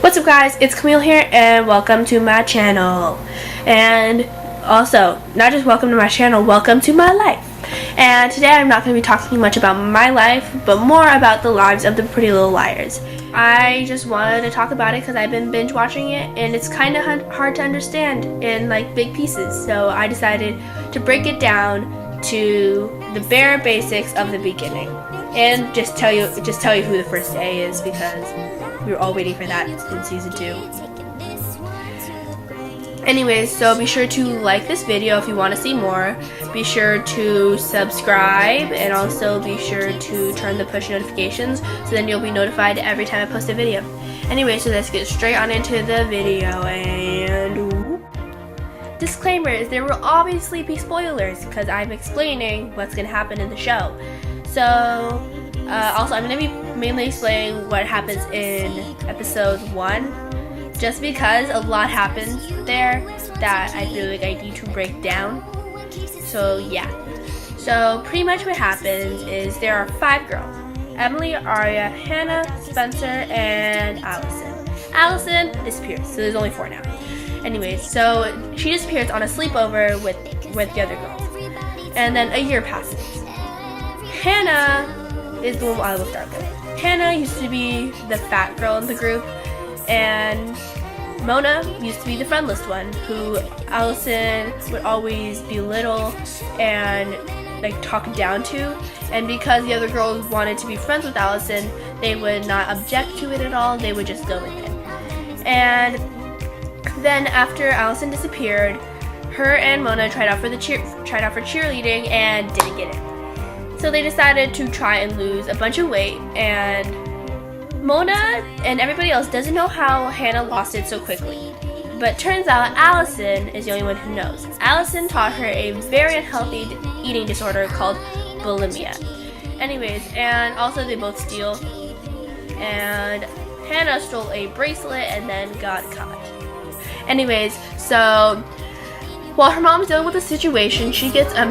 What's up guys, it's Camille here and welcome to my channel. And also, not just welcome to my channel, welcome to my life. And today I'm not going to be talking much about my life, but more about the lives of the Pretty Little Liars. I just wanted to talk about it because I've been binge watching it and it's kind of hard to understand in like big pieces. So I decided to break it down to the bare basics of the beginning. And just tell you who the first A is because we were all waiting for that in season 2. Anyways, so be sure to like this video if you want to see more. Be sure to subscribe and also be sure to turn the push notifications so then you'll be notified every time I post a video. Anyway, so let's get straight on into the video and disclaimers, there will obviously be spoilers because I'm explaining what's going to happen in the show. So, also I'm going to be mainly explaining what happens in episode 1, just because a lot happens there that I feel like I need to break down. So yeah. So pretty much what happens is there are 5 girls. Emily, Aria, Hannah, Spencer, and Allison. Allison disappears, so there's only 4 now. Anyways, so she disappears on a sleepover with the other girls. And then a year passes. Hannah is the one I will start with. Hannah used to be the fat girl in the group, and Mona used to be the friendless one, who Allison would always belittle and like talk down to. And because the other girls wanted to be friends with Allison, they would not object to it at all. They would just go with it. And then after Allison disappeared, her and Mona tried out for cheerleading and didn't get it. So they decided to try and lose a bunch of weight, and Mona and everybody else doesn't know how Hannah lost it so quickly. But turns out Allison is the only one who knows. Allison taught her a very unhealthy eating disorder called bulimia. Anyways, and also they both steal. And Hannah stole a bracelet and then got caught. Anyways, so while her mom's dealing with the situation, she gets a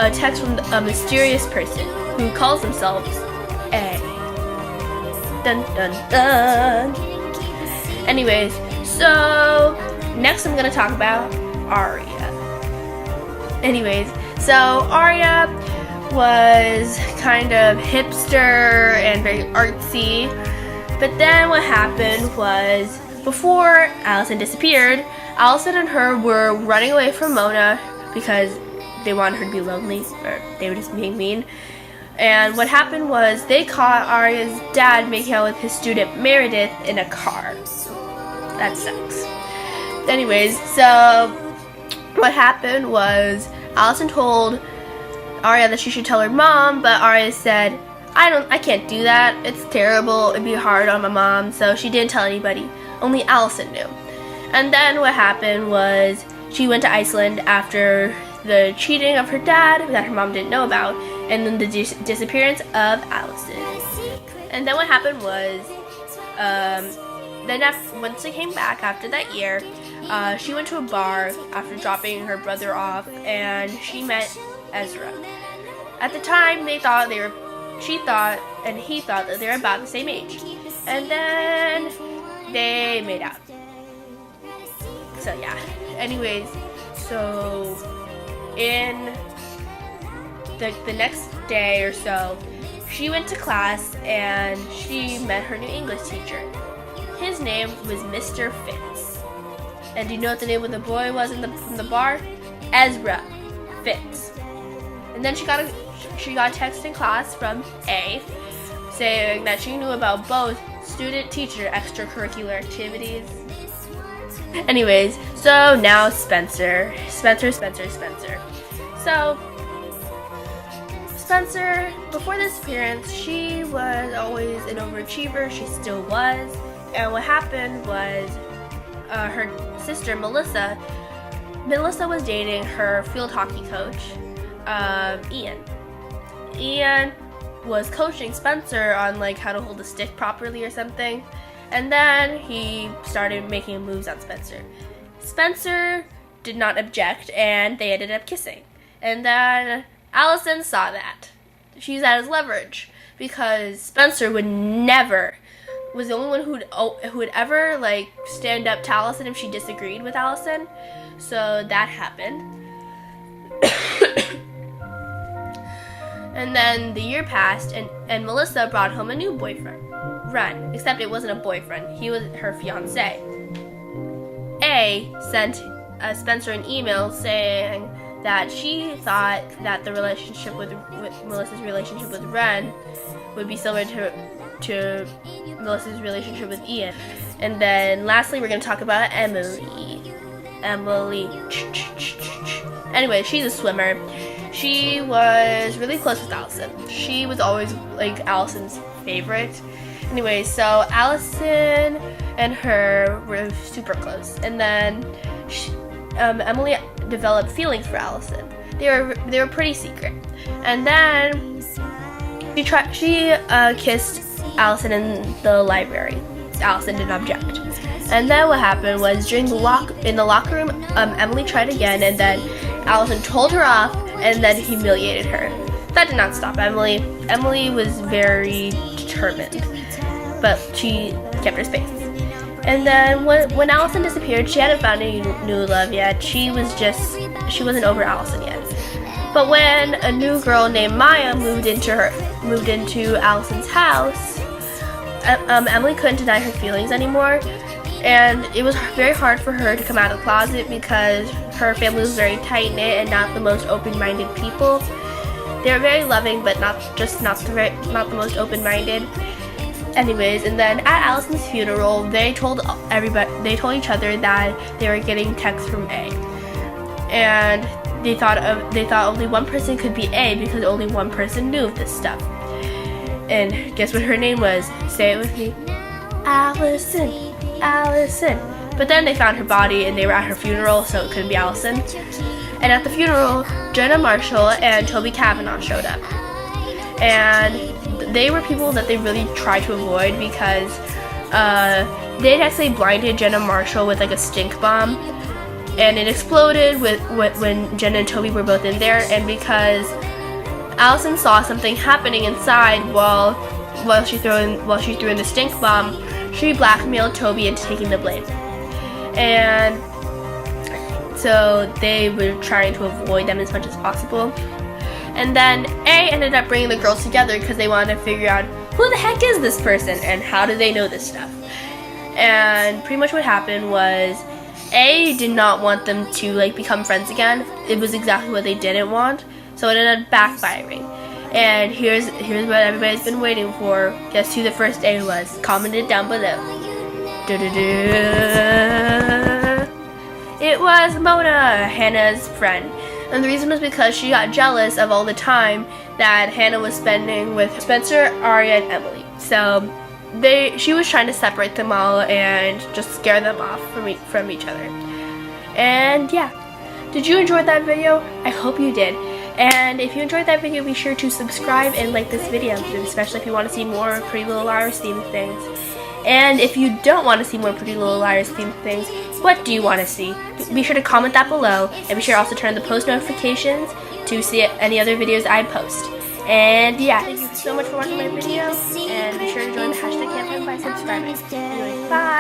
text from a mysterious person who calls themselves A. Dun dun dun. Anyways, so next I'm gonna talk about Aria. Anyways, so Aria was kind of hipster and very artsy, but then what happened was before Allison disappeared, Allison and her were running away from Mona because they wanted her to be lonely, or they were just being mean. And what happened was they caught Aria's dad making out with his student Meredith in a car. That sucks. Anyways, so what happened was Allison told Aria that she should tell her mom, but Aria said, I can't do that. It's terrible. It'd be hard on my mom. So she didn't tell anybody. Only Allison knew. And then what happened was she went to Iceland after the cheating of her dad that her mom didn't know about, and then the disappearance of Allison. And then what happened was, once they came back after that year, she went to a bar after dropping her brother off, and she met Ezra. At the time, he thought that they were about the same age. And then they made out. So yeah. Anyways, so in the next day or so, she went to class and she met her new English teacher. His name was Mr. Fitz. And do you know what the name of the boy was from the bar? Ezra Fitz. And then she got a text in class from A saying that she knew about both student-teacher extracurricular activities. Anyways, so now Spencer. So, Spencer, before this appearance, she was always an overachiever. She still was. And what happened was her sister, Melissa was dating her field hockey coach, Ian. Ian was coaching Spencer on like how to hold a stick properly or something. And then he started making moves on Spencer. Spencer did not object, and they ended up kissing. And then Allison saw that. She used that as leverage, because Spencer would never was the only one who would ever like stand up to Allison if she disagreed with Allison. So that happened. And then the year passed, and Melissa brought home a new boyfriend, Ren, except it wasn't a boyfriend. He was her fiance. A sent Spencer an email saying that she thought that the relationship with Melissa's relationship with Ren would be similar to Melissa's relationship with Ian. And then lastly, we're going to talk about Emily. Anyway, she's a swimmer. She was really close with Allison. She was always like Allison's favorite. Anyway, so Allison and her were super close, and then Emily developed feelings for Allison. They were pretty secret, and then she kissed Allison in the library. Allison didn't object. And then what happened was in the locker room, Emily tried again, and then Allison told her off and then humiliated her. That did not stop Emily. Emily was very determined, but she kept her space. And then when Allison disappeared, she hadn't found any new love yet. She wasn't over Allison yet. But when a new girl named Maya moved into Allison's house, Emily couldn't deny her feelings anymore, and it was very hard for her to come out of the closet because her family was very tight-knit and not the most open-minded people. They were very loving, but not the most open-minded. Anyways, and then at Allison's funeral, they told each other that they were getting texts from A, and they thought only one person could be A because only one person knew of this stuff. And guess what her name was? Say it with me. Allison. Allison. But then they found her body and they were at her funeral, so it couldn't be Allison. And at the funeral, Jenna Marshall and Toby Kavanaugh showed up. And they were people that they really tried to avoid because they'd actually blinded Jenna Marshall with like a stink bomb. And it exploded when Jenna and Toby were both in there, and because Allison saw something happening inside while she threw in the stink bomb, she blackmailed Toby into taking the blame. And so they were trying to avoid them as much as possible. And then A ended up bringing the girls together because they wanted to figure out who the heck is this person and how do they know this stuff. And pretty much what happened was A did not want them to like become friends again. It was exactly what they didn't want. So it ended up backfiring. And here's what everybody's been waiting for. Guess who the first A was? Comment it down below. It was Mona, Hannah's friend. And the reason was because she got jealous of all the time that Hannah was spending with Spencer, Aria, and Emily. So she was trying to separate them all and just scare them off from each other. And yeah. Did you enjoy that video? I hope you did. And if you enjoyed that video, be sure to subscribe and like this video, especially if you want to see more Pretty Little Liars themed things. And if you don't want to see more Pretty Little Liars themed things, what do you want to see? Be sure to comment that below, and be sure to also turn on the post notifications to see any other videos I post. And yeah, thank you so much for watching my video, and be sure to join the hashtag campaign by subscribing. Anyway, bye!